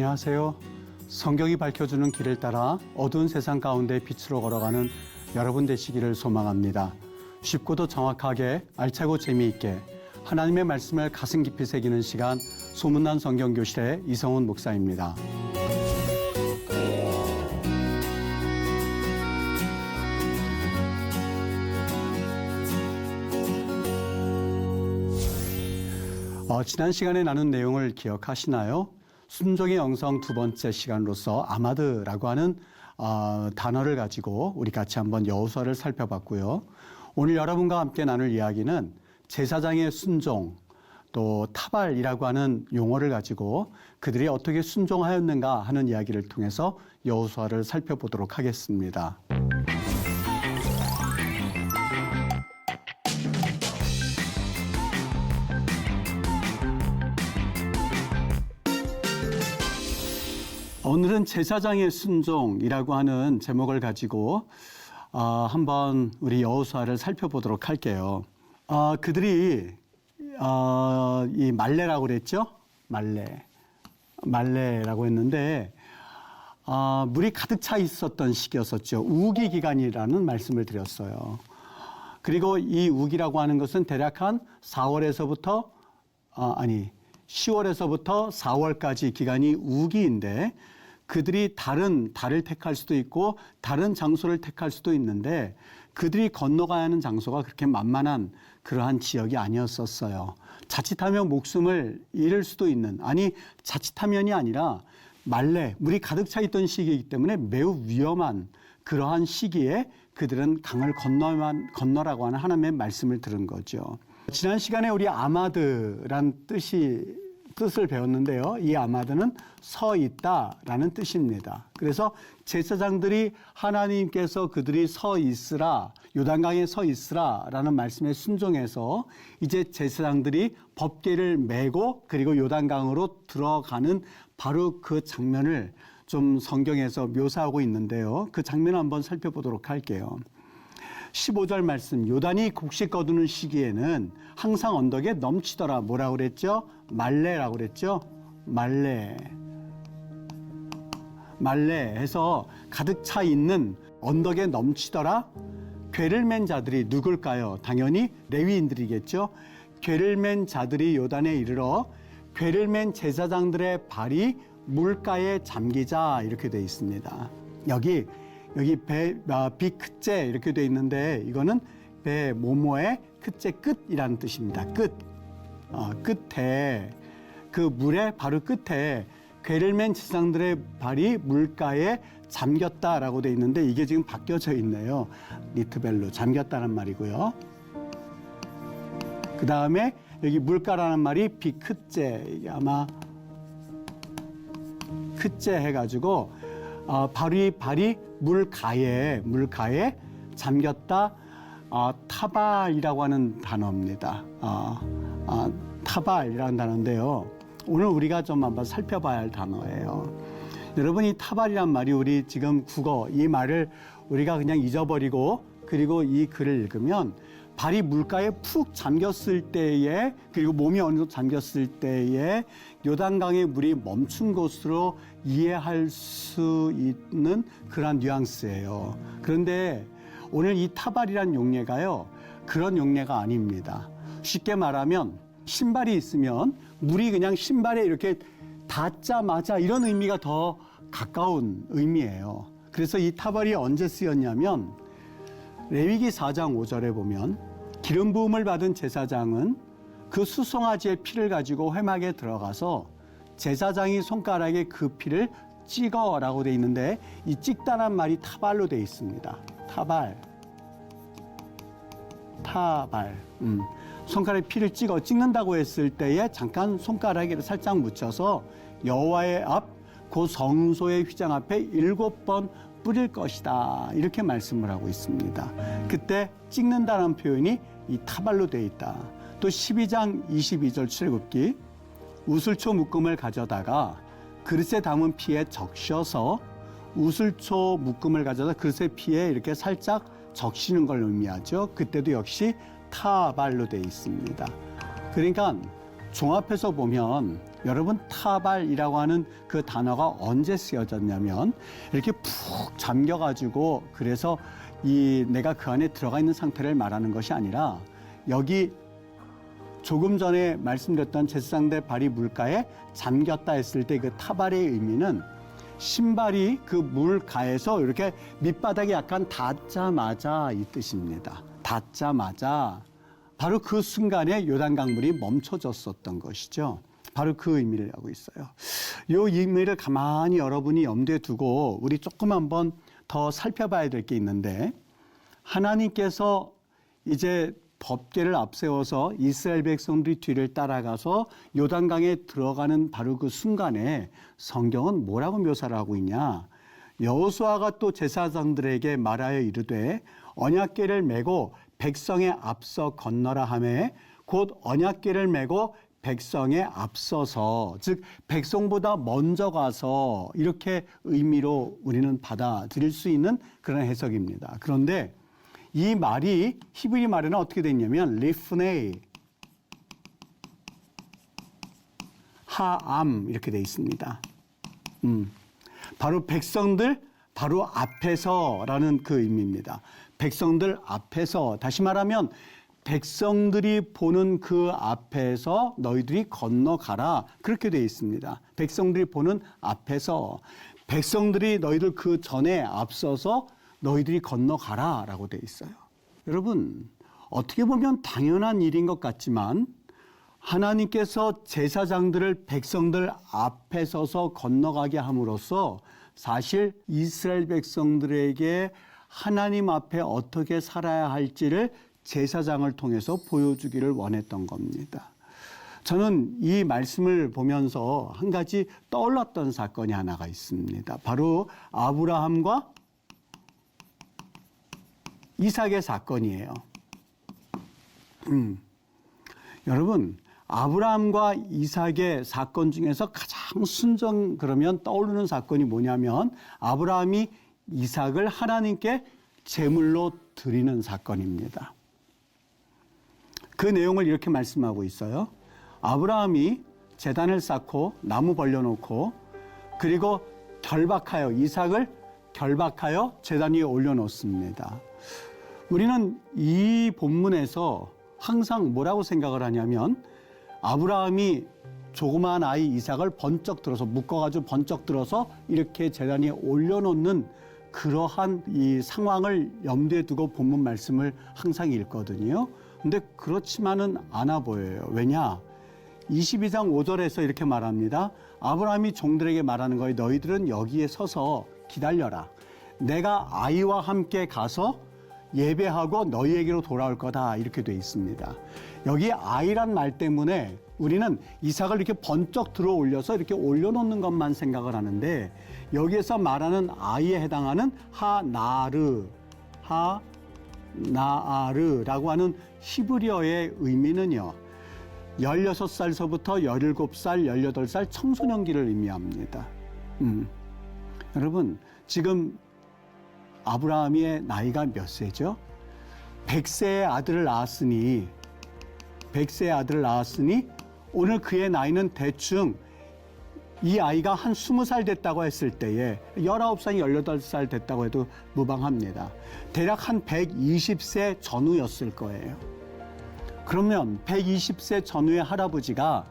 안녕하세요. 성경이 밝혀주는 길을 따라 어두운 세상 가운데 빛으로 걸어가는 여러분 되시기를 소망합니다. 쉽고도 정확하게 알차고 재미있게 하나님의 말씀을 가슴 깊이 새기는 시간 소문난 성경교실의 이성훈 목사입니다. 지난 시간에 나눈 내용을 기억하시나요? 순종의 영성 두 번째 시간으로서 아마드라고 하는 단어를 가지고 우리 같이 한번 여호수아를 살펴봤고요. 오늘 여러분과 함께 나눌 이야기는 제사장의 순종, 또 타발이라고 하는 용어를 가지고 그들이 어떻게 순종하였는가 하는 이야기를 통해서 여호수아를 살펴보도록 하겠습니다. 오늘은 제사장의 순종이라고 하는 제목을 가지고 한번 우리 여호수아를 살펴보도록 할게요. 그들이 이 말레라고 그랬죠? 말레라고 했는데 물이 가득 차 있었던 시기였었죠. 우기 기간이라는 말씀을 드렸어요. 그리고 이 우기라고 하는 것은 대략 한 10월에서부터 4월까지 기간이 우기인데 그들이 다른 달을 택할 수도 있고 다른 장소를 택할 수도 있는데 그들이 건너가야 하는 장소가 그렇게 만만한 그러한 지역이 아니었었어요. 자칫하면 목숨을 잃을 수도 있는, 자칫하면이 아니라 물이 가득 차 있던 시기이기 때문에 매우 위험한 그러한 시기에 그들은 강을 건너라고 하는 하나님의 말씀을 들은 거죠. 지난 시간에 우리 아마드란 뜻을 배웠는데요. 이 아마드는 서 있다라는 뜻입니다. 그래서 제사장들이 하나님께서 그들이 서 있으라, 요단강에 서 있으라라는 말씀에 순종해서 이제 제사장들이 법궤를 메고 그리고 요단강으로 들어가는 바로 그 장면을 좀 성경에서 묘사하고 있는데요. 그 장면을 한번 살펴보도록 할게요. 15절 말씀, 요단이 곡식 거두는 시기에는 항상 언덕에 넘치더라. 뭐라고 그랬죠? 말레라고 그랬죠? 말레 해서 가득 차 있는 언덕에 넘치더라. 궤를 맨 자들이 누굴까요? 당연히 레위인들이겠죠. 궤를 맨 자들이 요단에 이르러 궤를 맨 제사장들의 발이 물가에 잠기자 이렇게 되어 있습니다. 여기 비크제 이렇게 되어 있는데 이거는 배 모모의 크제 끝이라는 뜻입니다. 끝에 그 물의 바로 끝에 궤를 맨 제사장들의 발이 물가에 잠겼다라고 되어 있는데 이게 지금 바뀌어져 있네요. 리트벨로 잠겼다는 말이고요. 그 다음에 여기 물가라는 말이 비크제, 이게 아마 크제 해가지고 발이 물가에 잠겼다. 타발이라고 하는 단어입니다. 타발이라는 단어인데요. 오늘 우리가 좀 한번 살펴봐야 할 단어예요. 여러분, 이 타발이란 말이 우리 지금 국어, 이 말을 우리가 그냥 잊어버리고 그리고 이 글을 읽으면 발이 물가에 푹 잠겼을 때에 그리고 몸이 어느 정도 잠겼을 때에 요단강의 물이 멈춘 것으로 이해할 수 있는 그런 뉘앙스예요. 그런데 오늘 이 타발이란 용례가요, 그런 용례가 아닙니다. 쉽게 말하면 신발이 있으면 물이 그냥 신발에 이렇게 닿자마자 이런 의미가 더 가까운 의미예요. 그래서 이 타발이 언제 쓰였냐면 레위기 4장 5절에 보면 기름 부음을 받은 제사장은 그 수송아지의 피를 가지고 회막에 들어가서 제사장이 손가락에 그 피를 찍어라고 돼 있는데 이 찍다란 말이 타발로 돼 있습니다. 타발. 손가락에 피를 찍는다고 했을 때에 잠깐 손가락에 살짝 묻혀서 여호와의 앞 그 성소의 휘장 앞에 7번 뿌릴 것이다. 이렇게 말씀을 하고 있습니다. 그때 찍는다는 표현이 이 타발로 되어 있다. 또 12장 22절 출애굽기 우슬초 묶음을 가져다가 그릇에 담은 피에 적셔서 우슬초 묶음을 가져다 그릇의 피에 이렇게 살짝 적시는 걸 의미하죠. 그때도 역시 타발로 되어 있습니다. 그러니까 종합해서 보면 여러분 타발이라고 하는 그 단어가 언제 쓰여졌냐면 이렇게 푹 잠겨가지고 그래서 내가 그 안에 들어가 있는 상태를 말하는 것이 아니라 여기 조금 전에 말씀드렸던 제사장대 발이 물가에 잠겼다 했을 때 그 타발의 의미는 신발이 그 물가에서 이렇게 밑바닥에 약간 닿자마자 이 뜻입니다. 닿자마자 바로 그 순간에 요단강물이 멈춰졌었던 것이죠. 바로 그 의미를 하고 있어요. 이 의미를 가만히 여러분이 염두에 두고 우리 조금 한번 더 살펴봐야 될 게 있는데 하나님께서 이제 법궤를 앞세워서 이스라엘 백성들이 뒤를 따라가서 요단강에 들어가는 바로 그 순간에 성경은 뭐라고 묘사를 하고 있냐. 여호수아가 또 제사장들에게 말하여 이르되 언약궤를 메고 백성에 앞서 건너라 하매 곧 언약궤를 메고 백성에 앞서서 즉 백성보다 먼저 가서 이렇게 의미로 우리는 받아들일 수 있는 그런 해석입니다. 그런데 이 말이 히브리 말에는 어떻게 됐냐면 리프네이 하암 이렇게 돼 있습니다. 바로 백성들 바로 앞에서라는 그 의미입니다. 백성들 앞에서 다시 말하면 백성들이 보는 그 앞에서 너희들이 건너가라 그렇게 되어 있습니다. 백성들이 보는 앞에서 백성들이 너희들 그 전에 앞서서 너희들이 건너가라 라고 되어 있어요. 여러분 어떻게 보면 당연한 일인 것 같지만 하나님께서 제사장들을 백성들 앞에 서서 건너가게 함으로써 사실 이스라엘 백성들에게 하나님 앞에 어떻게 살아야 할지를 제사장을 통해서 보여주기를 원했던 겁니다. 저는 이 말씀을 보면서 한 가지 떠올랐던 사건이 하나가 있습니다. 바로 아브라함과 이삭의 사건이에요. 여러분 아브라함과 이삭의 사건 중에서 가장 순정 그러면 떠오르는 사건이 뭐냐면 아브라함이 이삭을 하나님께 제물로 드리는 사건입니다. 그 내용을 이렇게 말씀하고 있어요. 아브라함이 제단을 쌓고 나무 벌려놓고 그리고 결박하여 이삭을 결박하여 제단 위에 올려놓습니다. 우리는 이 본문에서 항상 뭐라고 생각을 하냐면 아브라함이 조그마한 아이 이삭을 번쩍 들어서 묶어가지고 번쩍 들어서 이렇게 제단 위에 올려놓는 그러한 이 상황을 염두에 두고 본문 말씀을 항상 읽거든요. 근데 그렇지만은 않아 보여요. 왜냐? 22장 5절에서 이렇게 말합니다. 아브라함이 종들에게 말하는 거예요. 너희들은 여기에 서서 기다려라. 내가 아이와 함께 가서 예배하고 너희에게로 돌아올 거다. 이렇게 돼 있습니다. 여기 아이란 말 때문에 우리는 이삭을 이렇게 번쩍 들어 올려서 이렇게 올려놓는 것만 생각을 하는데 여기에서 말하는 아이에 해당하는 하나아르라고 하는 히브리어의 의미는요. 16살서부터 17살, 18살 청소년기를 의미합니다. 여러분 지금 아브라함의 나이가 몇 세죠? 100세의 아들을 낳았으니 오늘 그의 나이는 대충 이 아이가 한 20살 됐다고 했을 때에 19살, 18살 됐다고 해도 무방합니다. 대략 한 120세 전후였을 거예요. 그러면 120세 전후의 할아버지가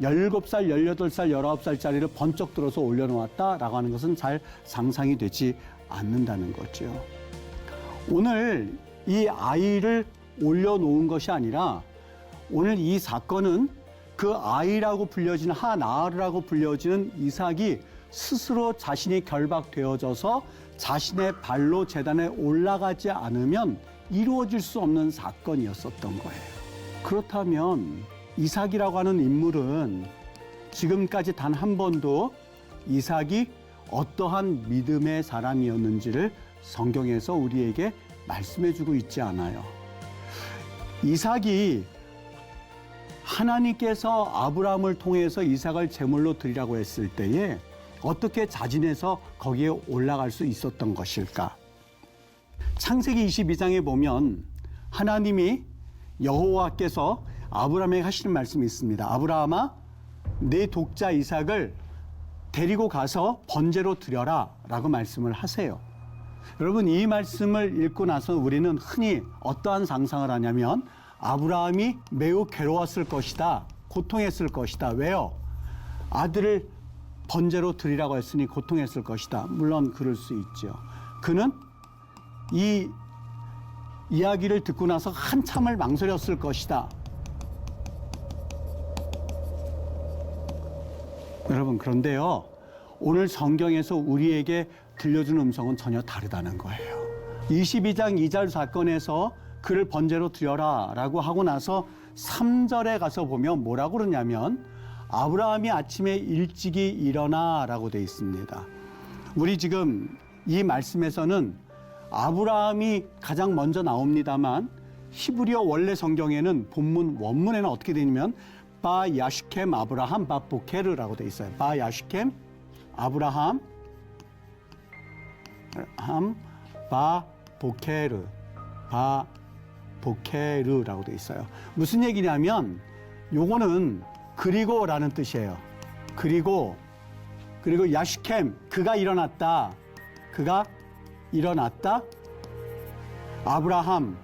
17살, 18살, 19살짜리를 번쩍 들어서 올려놓았다라고 하는 것은 잘 상상이 되지 않는다는 거죠. 오늘 이 아이를 올려놓은 것이 아니라 오늘 이 사건은 그 아이라고 불려지는 하나르라고 불려지는 이삭이 스스로 자신이 결박되어져서 자신의 발로 제단에 올라가지 않으면 이루어질 수 없는 사건이었었던 거예요. 그렇다면 이삭이라고 하는 인물은 지금까지 단 한 번도 이삭이 어떠한 믿음의 사람이었는지를 성경에서 우리에게 말씀해주고 있지 않아요. 이삭이 하나님께서 아브라함을 통해서 이삭을 제물로 드리라고 했을 때에 어떻게 자진해서 거기에 올라갈 수 있었던 것일까? 창세기 22장에 보면 하나님이 여호와께서 아브라함에게 하시는 말씀이 있습니다. 아브라함아 내 독자 이삭을 데리고 가서 번제로 드려라 라고 말씀을 하세요. 여러분, 이 말씀을 읽고 나서 우리는 흔히 어떠한 상상을 하냐면 아브라함이 매우 괴로웠을 것이다, 고통했을 것이다. 왜요? 아들을 번제로 드리라고 했으니 고통했을 것이다. 물론 그럴 수 있죠. 그는 이 이야기를 듣고 나서 한참을 망설였을 것이다. 여러분, 그런데요, 오늘 성경에서 우리에게 들려주는 음성은 전혀 다르다는 거예요. 22장 2절 사건에서 그를 번제로 드려라 라고 하고 나서 3절에 가서 보면 뭐라고 그러냐면 아브라함이 아침에 일찍이 일어나 라고 되어 있습니다. 우리 지금 이 말씀에서는 아브라함이 가장 먼저 나옵니다만 히브리어 원래 성경에는 본문 원문에는 어떻게 되냐면 바 야슈켐 아브라함 바 보케르라고 되어 있어요. 바 야슈켐 아브라함 바 보케르 바 보케르라고 되어 있어요. 무슨 얘기냐면 요거는 그리고라는 뜻이에요. 그리고 야슈켐 그가 일어났다. 그가 일어났다. 아브라함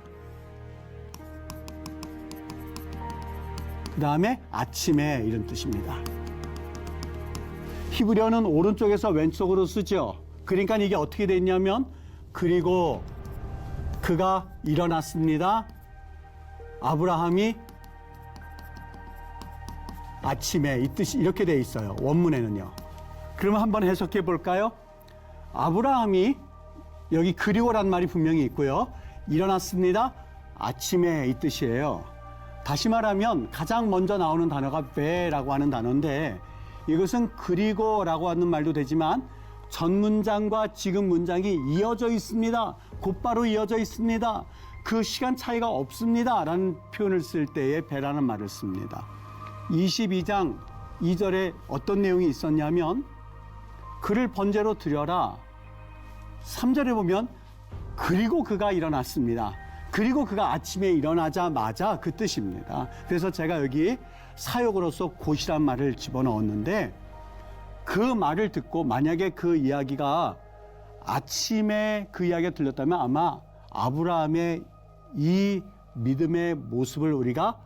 그 다음에 아침에 이런 뜻입니다. 히브리어는 오른쪽에서 왼쪽으로 쓰죠. 그러니까 이게 어떻게 됐냐면 그리고 그가 일어났습니다. 아브라함이 아침에 이 뜻이 이렇게 돼 있어요. 원문에는요. 그러면 한번 해석해 볼까요? 아브라함이 여기 그리고란 말이 분명히 있고요. 일어났습니다. 아침에 이 뜻이에요. 다시 말하면 가장 먼저 나오는 단어가 베라고 하는 단어인데 이것은 그리고라고 하는 말도 되지만 전 문장과 지금 문장이 이어져 있습니다. 곧바로 이어져 있습니다. 그 시간 차이가 없습니다. 라는 표현을 쓸 때에 베라는 말을 씁니다. 22장 2절에 어떤 내용이 있었냐면 그를 번제로 드려라. 3절에 보면 그리고 그가 일어났습니다. 그리고 그가 아침에 일어나자마자 그 뜻입니다. 그래서 제가 여기 사역으로서 곧이란 말을 집어넣었는데 그 말을 듣고 만약에 그 이야기가 아침에 그 이야기가 들렸다면 아마 아브라함의 이 믿음의 모습을 우리가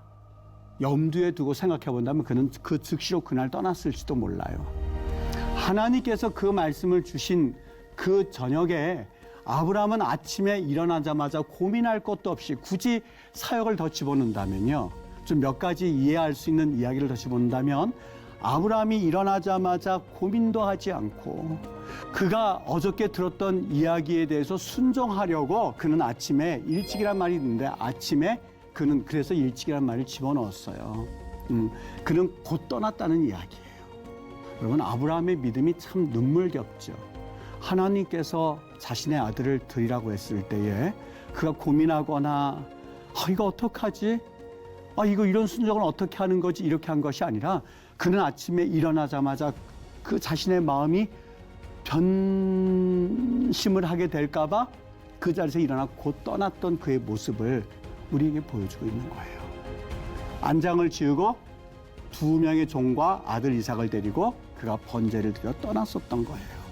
염두에 두고 생각해 본다면 그는 그 즉시로 그날 떠났을지도 몰라요. 하나님께서 그 말씀을 주신 그 저녁에 아브라함은 아침에 일어나자마자 고민할 것도 없이 굳이 사역을 더 집어넣는다면요. 좀 몇 가지 이해할 수 있는 이야기를 더 집어넣는다면 아브라함이 일어나자마자 고민도 하지 않고 그가 어저께 들었던 이야기에 대해서 순종하려고 그는 아침에 일찍이란 말이 있는데 아침에 그는 그래서 일찍이란 말을 집어넣었어요. 그는 곧 떠났다는 이야기예요. 여러분, 아브라함의 믿음이 참 눈물겹죠. 하나님께서 자신의 아들을 드리라고 했을 때에 그가 고민하거나 이거 어떡하지? 이거 이런 순종을 어떻게 하는 거지? 이렇게 한 것이 아니라 그는 아침에 일어나자마자 그 자신의 마음이 변심을 하게 될까 봐 그 자리에서 일어나 곧 떠났던 그의 모습을 우리에게 보여주고 있는 거예요. 안장을 지우고 2명의 종과 아들 이삭을 데리고 그가 번제를 드려 떠났었던 거예요.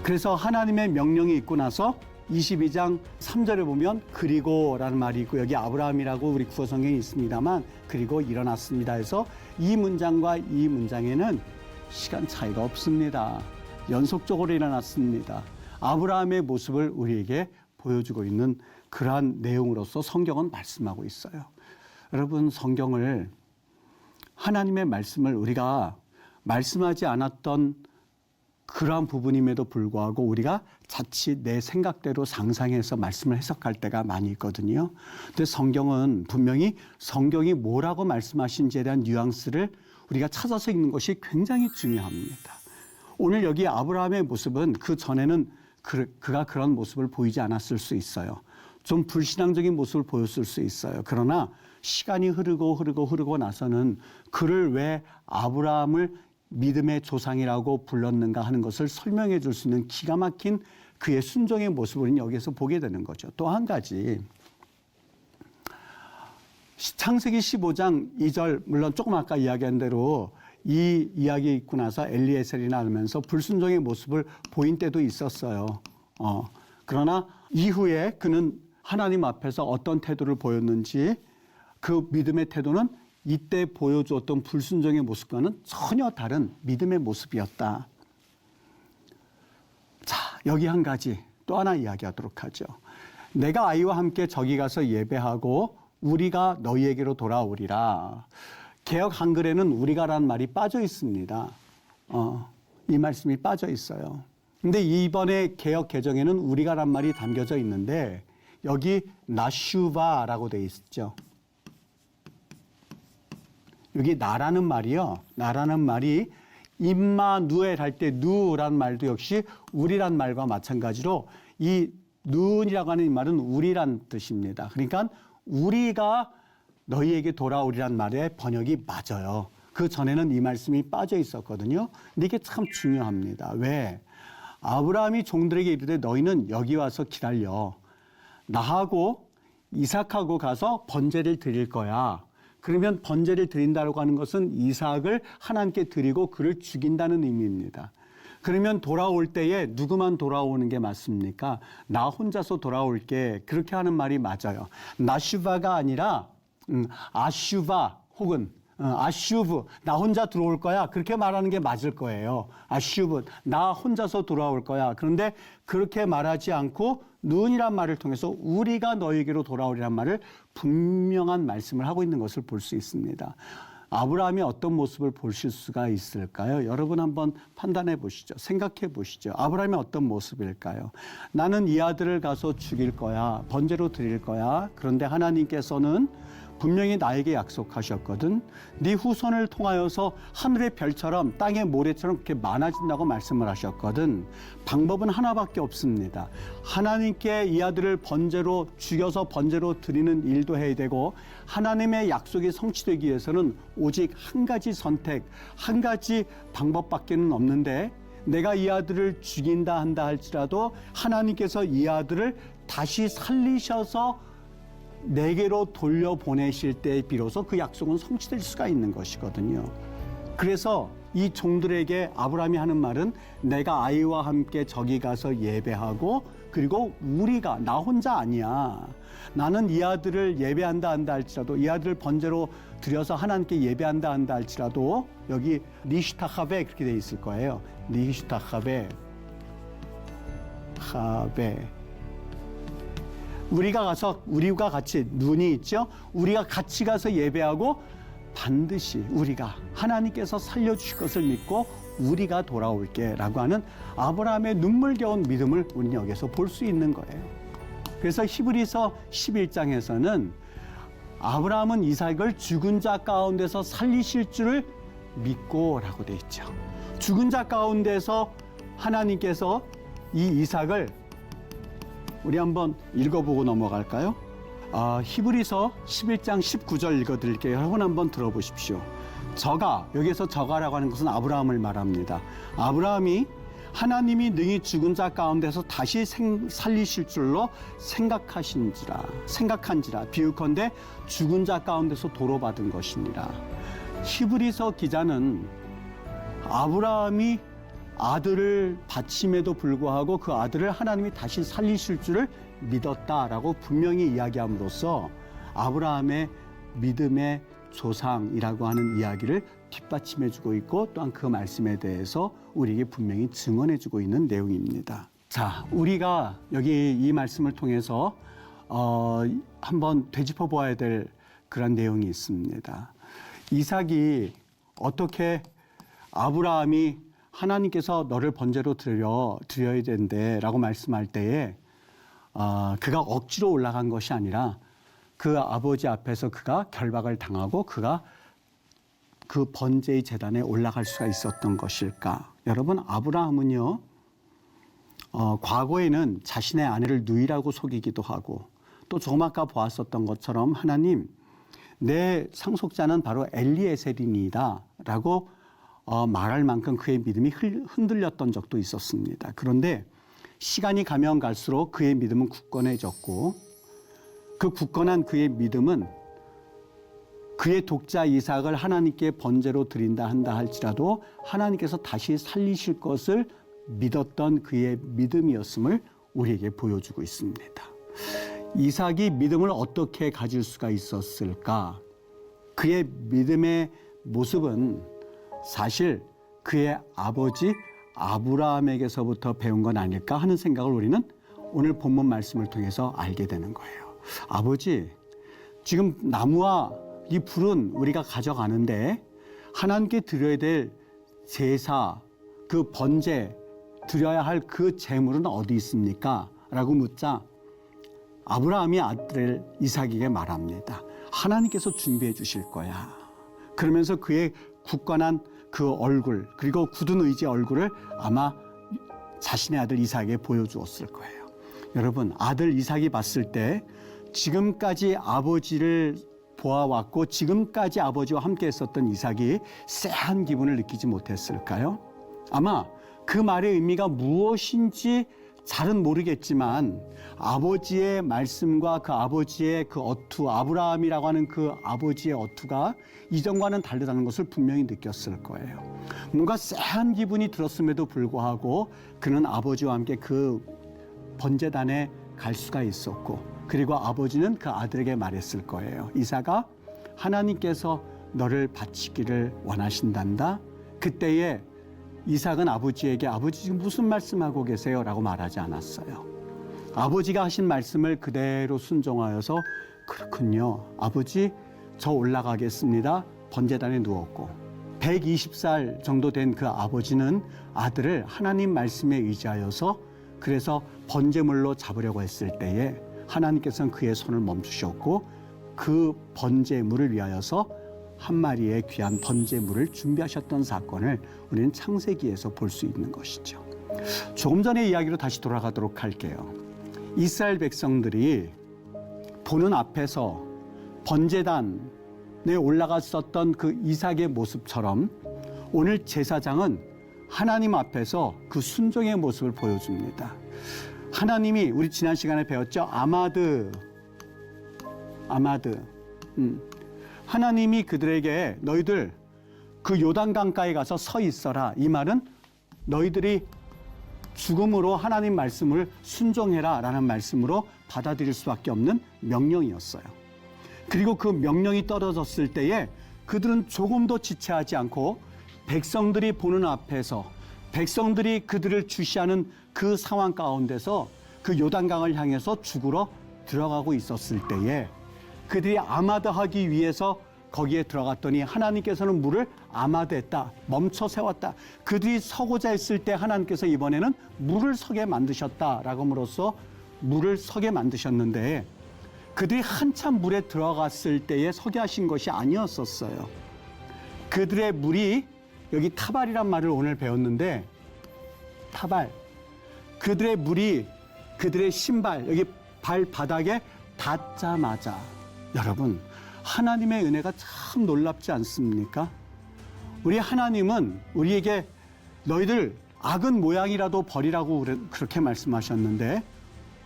그래서 하나님의 명령이 있고 나서 22장 3절에 보면 그리고라는 말이 있고 여기 아브라함이라고 우리 구어 성경이 있습니다만 그리고 일어났습니다 해서 이 문장과 이 문장에는 시간 차이가 없습니다. 연속적으로 일어났습니다. 아브라함의 모습을 우리에게 보여주고 있는 그러한 내용으로서 성경은 말씀하고 있어요. 여러분, 성경을 하나님의 말씀을 우리가 말씀하지 않았던 그러한 부분임에도 불구하고 우리가 자칫 내 생각대로 상상해서 말씀을 해석할 때가 많이 있거든요. 근데 성경은 분명히 성경이 뭐라고 말씀하신지에 대한 뉘앙스를 우리가 찾아서 읽는 것이 굉장히 중요합니다. 오늘 여기 아브라함의 모습은 그 전에는 그가 그런 모습을 보이지 않았을 수 있어요. 좀 불신앙적인 모습을 보였을 수 있어요. 그러나 시간이 흐르고 나서는 그를 왜 아브라함을 믿음의 조상이라고 불렀는가 하는 것을 설명해 줄 수 있는 기가 막힌 그의 순종의 모습을 여기서 보게 되는 거죠. 또 한 가지, 창세기 15장 2절, 물론 조금 아까 이야기한 대로 이 이야기 있고 나서 엘리에셀이 나오면서 불순종의 모습을 보인 때도 있었어요. 그러나 이후에 그는 하나님 앞에서 어떤 태도를 보였는지 그 믿음의 태도는 이때 보여주었던 불순종의 모습과는 전혀 다른 믿음의 모습이었다. 자, 여기 한 가지 또 하나 이야기하도록 하죠. 내가 아이와 함께 저기 가서 예배하고 우리가 너희에게로 돌아오리라. 개역 한글에는 우리가라는 말이 빠져 있습니다. 이 말씀이 빠져 있어요. 근데 이번에 개역 개정에는 우리가란 말이 담겨져 있는데 여기 나슈바라고 돼 있죠. 여기 나라는 말이요. 나라는 말이 임마누엘 할 때 누란 말도 역시 우리란 말과 마찬가지로 이 누이라고 하는 이 말은 우리란 뜻입니다. 그러니까 우리가 너희에게 돌아오리란 말의 번역이 맞아요. 그 전에는 이 말씀이 빠져 있었거든요. 근데 이게 참 중요합니다. 왜? 아브라함이 종들에게 이르되 너희는 여기 와서 기다려. 나하고 이삭하고 가서 번제를 드릴 거야. 그러면 번제를 드린다고 하는 것은 이삭을 하나님께 드리고 그를 죽인다는 의미입니다. 그러면 돌아올 때에 누구만 돌아오는 게 맞습니까? 나 혼자서 돌아올게. 그렇게 하는 말이 맞아요. 나슈바가 아니라 아슈바 혹은 아슈브, 나 혼자 들어올 거야. 그렇게 말하는 게 맞을 거예요. 아슈브, 나 혼자서 돌아올 거야. 그런데 그렇게 말하지 않고 눈이란 말을 통해서 우리가 너에게로 돌아오리란 말을 분명한 말씀을 하고 있는 것을 볼 수 있습니다. 아브라함이 어떤 모습을 보실 수가 있을까요? 여러분 한번 판단해 보시죠. 생각해 보시죠. 아브라함이 어떤 모습일까요? 나는 이 아들을 가서 죽일 거야. 번제로 드릴 거야. 그런데 하나님께서는 분명히 나에게 약속하셨거든. 네 후손을 통하여서 하늘의 별처럼 땅의 모래처럼 그렇게 많아진다고 말씀을 하셨거든. 방법은 하나밖에 없습니다. 하나님께 이 아들을 번제로 죽여서 번제로 드리는 일도 해야 되고 하나님의 약속이 성취되기 위해서는 오직 한 가지 선택, 한 가지 방법밖에는 없는데 내가 이 아들을 죽인다 한다 할지라도 하나님께서 이 아들을 다시 살리셔서 내게로 돌려보내실 때 비로소 그 약속은 성취될 수가 있는 것이거든요. 그래서 이 종들에게 아브라함이 하는 말은 내가 아이와 함께 저기 가서 예배하고 그리고 우리가 나 혼자 아니야. 나는 이 아들을 예배한다 한다 할지라도 이 아들을 번제로 드려서 하나님께 예배한다 한다 할지라도 여기 니슈타하베 그렇게 돼 있을 거예요. 니슈타하베 하베 우리가 같이 눈이 있죠. 우리가 같이 가서 예배하고 반드시 우리가 하나님께서 살려주실 것을 믿고 우리가 돌아올게라고 하는 아브라함의 눈물겨운 믿음을 우리는 여기서 볼 수 있는 거예요. 그래서 히브리서 11장에서는 아브라함은 이삭을 죽은 자 가운데서 살리실 줄을 믿고라고 돼 있죠. 죽은 자 가운데서 하나님께서 이 이삭을 우리 한번 읽어보고 넘어갈까요? 히브리서 11장 19절 읽어드릴게요. 여러분 한번 들어보십시오. 여기서 저가라고 하는 것은 아브라함을 말합니다. 아브라함이 하나님이 능히 죽은 자 가운데서 다시 살리실 줄로 생각한지라 비유컨대 죽은 자 가운데서 도로받은 것이니라. 히브리서 기자는 아브라함이 아들을 바침에도 불구하고 그 아들을 하나님이 다시 살리실 줄을 믿었다라고 분명히 이야기함으로써 아브라함의 믿음의 조상이라고 하는 이야기를 뒷받침해주고 있고 또한 그 말씀에 대해서 우리에게 분명히 증언해주고 있는 내용입니다. 자, 우리가 여기 이 말씀을 통해서 한번 되짚어 보아야 될 그런 내용이 있습니다. 이삭이 어떻게 아브라함이 하나님께서 너를 번제로 드려야 된대 라고 말씀할 때에 그가 억지로 올라간 것이 아니라 그 아버지 앞에서 그가 결박을 당하고 그가 그 번제의 제단에 올라갈 수가 있었던 것일까? 여러분, 아브라함은요, 과거에는 자신의 아내를 누이라고 속이기도 하고 또 조금 아까 보았었던 것처럼 하나님, 내 상속자는 바로 엘리에셀이니이다 라고 말할 만큼 그의 믿음이 흔들렸던 적도 있었습니다. 그런데 시간이 가면 갈수록 그의 믿음은 굳건해졌고 그 굳건한 그의 믿음은 그의 독자 이삭을 하나님께 번제로 드린다 한다 할지라도 하나님께서 다시 살리실 것을 믿었던 그의 믿음이었음을 우리에게 보여주고 있습니다. 이삭이 믿음을 어떻게 가질 수가 있었을까? 그의 믿음의 모습은 사실 그의 아버지 아브라함에게서부터 배운 건 아닐까 하는 생각을 우리는 오늘 본문 말씀을 통해서 알게 되는 거예요. 아버지, 지금 나무와 이 불은 우리가 가져가는데 하나님께 드려야 될 제사, 그 번제, 드려야 할 그 제물은 어디 있습니까? 라고 묻자 아브라함이 아들 이삭에게 말합니다. 하나님께서 준비해 주실 거야. 그러면서 그의 굳건한 그 얼굴, 그리고 굳은 의지의 얼굴을 아마 자신의 아들 이삭에게 보여주었을 거예요. 여러분, 아들 이삭이 봤을 때 지금까지 아버지를 보아왔고 지금까지 아버지와 함께 했었던 이삭이 쎄한 기분을 느끼지 못했을까요? 아마 그 말의 의미가 무엇인지 잘은 모르겠지만 아버지의 말씀과 그 아버지의 그 어투, 아브라함이라고 하는 그 아버지의 어투가 이전과는 다르다는 것을 분명히 느꼈을 거예요. 뭔가 쎄한 기분이 들었음에도 불구하고 그는 아버지와 함께 그 번제단에 갈 수가 있었고, 그리고 아버지는 그 아들에게 말했을 거예요. 이삭아, 하나님께서 너를 바치기를 원하신단다. 그때에 이삭은 아버지에게 아버지 지금 무슨 말씀하고 계세요? 라고 말하지 않았어요. 아버지가 하신 말씀을 그대로 순종하여서 그렇군요. 아버지, 저 올라가겠습니다. 번제단에 누웠고 120살 정도 된 그 아버지는 아들을 하나님 말씀에 의지하여서 그래서 번제물로 잡으려고 했을 때에 하나님께서는 그의 손을 멈추셨고 그 번제물을 위하여서 한 마리의 귀한 번제물을 준비하셨던 사건을 우리는 창세기에서 볼 수 있는 것이죠. 조금 전의 이야기로 다시 돌아가도록 할게요. 이스라엘 백성들이 보는 앞에서 번제단에 올라갔었던 그 이삭의 모습처럼 오늘 제사장은 하나님 앞에서 그 순종의 모습을 보여줍니다. 하나님이 우리 지난 시간에 배웠죠. 아마드. 하나님이 그들에게 너희들 그 요단강가에 가서 서 있어라. 이 말은 너희들이 죽음으로 하나님 말씀을 순종해라 라는 말씀으로 받아들일 수밖에 없는 명령이었어요. 그리고 그 명령이 떨어졌을 때에 그들은 조금도 지체하지 않고 백성들이 보는 앞에서 백성들이 그들을 주시하는 그 상황 가운데서 그 요단강을 향해서 죽으러 들어가고 있었을 때에 그들이 아마드하기 위해서 거기에 들어갔더니 하나님께서는 물을 아마드했다. 멈춰 세웠다. 그들이 서고자 했을 때 하나님께서 이번에는 물을 서게 만드셨다라고 함으로써 물을 서게 만드셨는데 그들이 한참 물에 들어갔을 때에 서게 하신 것이 아니었었어요. 그들의 물이 여기 타발이란 말을 오늘 배웠는데 타발. 그들의 물이 그들의 신발 여기 발바닥에 닿자마자 여러분 하나님의 은혜가 참 놀랍지 않습니까? 우리 하나님은 우리에게 너희들 악은 모양이라도 버리라고 그렇게 말씀하셨는데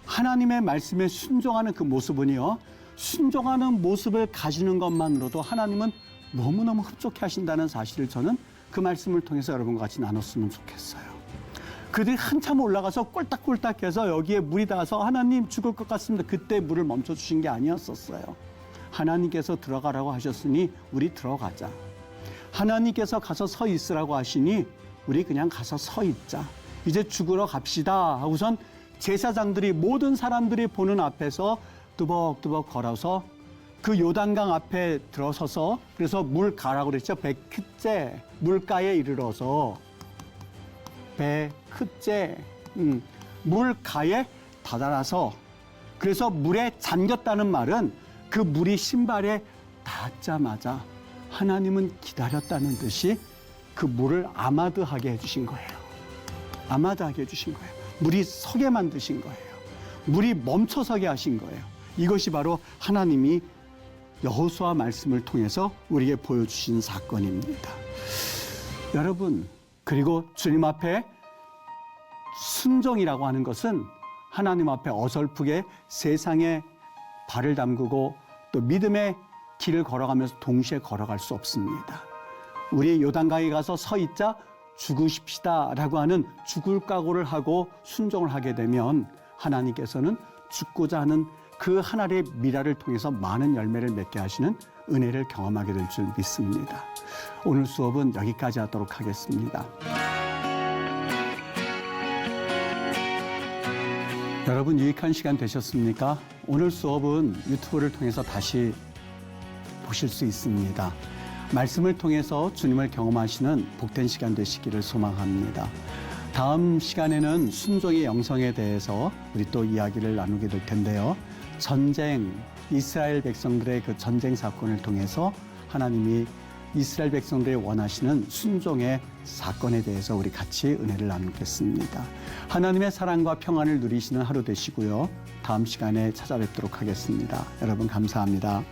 하나님의 말씀에 순종하는 그 모습은요. 순종하는 모습을 가지는 것만으로도 하나님은 너무너무 흡족해 하신다는 사실을 저는 그 말씀을 통해서 여러분과 같이 나눴으면 좋겠어요. 그들이 한참 올라가서 꼴딱꼴딱해서 여기에 물이 닿아서 하나님 죽을 것 같습니다. 그때 물을 멈춰주신 게 아니었었어요. 하나님께서 들어가라고 하셨으니 우리 들어가자. 하나님께서 가서 서 있으라고 하시니 우리 그냥 가서 서 있자. 이제 죽으러 갑시다 하고선 제사장들이 모든 사람들이 보는 앞에서 뚜벅뚜벅 걸어서 그 요단강 앞에 들어서서 그래서 물가라고 그랬죠. 베크째 물가에 이르러서 베크째 물가에 다다라서 그래서 물에 잠겼다는 말은 그 물이 신발에 닿자마자 하나님은 기다렸다는 듯이 그 물을 아마드하게 해주신 거예요. 아마드하게 해주신 거예요. 물이 서게 만드신 거예요. 물이 멈춰서게 하신 거예요. 이것이 바로 하나님이 여호수아 말씀을 통해서 우리에게 보여주신 사건입니다. 여러분, 그리고 주님 앞에 순종이라고 하는 것은 하나님 앞에 어설프게 세상에 발을 담그고 또 믿음의 길을 걸어가면서 동시에 걸어갈 수 없습니다. 우리 요단강에 가서 서 있자 죽으십시다라고 하는 죽을 각오를 하고 순종을 하게 되면 하나님께서는 죽고자 하는 그 하나의 미라를 통해서 많은 열매를 맺게 하시는 은혜를 경험하게 될 줄 믿습니다. 오늘 수업은 여기까지 하도록 하겠습니다. 여러분 유익한 시간 되셨습니까? 오늘 수업은 유튜브를 통해서 다시 보실 수 있습니다. 말씀을 통해서 주님을 경험하시는 복된 시간 되시기를 소망합니다. 다음 시간에는 순종의 영성에 대해서 우리 또 이야기를 나누게 될 텐데요. 전쟁, 이스라엘 백성들의 그 전쟁 사건을 통해서 하나님이 이스라엘 백성들이 원하시는 순종의 사건에 대해서 우리 같이 은혜를 나누겠습니다. 하나님의 사랑과 평안을 누리시는 하루 되시고요. 다음 시간에 찾아뵙도록 하겠습니다. 여러분 감사합니다.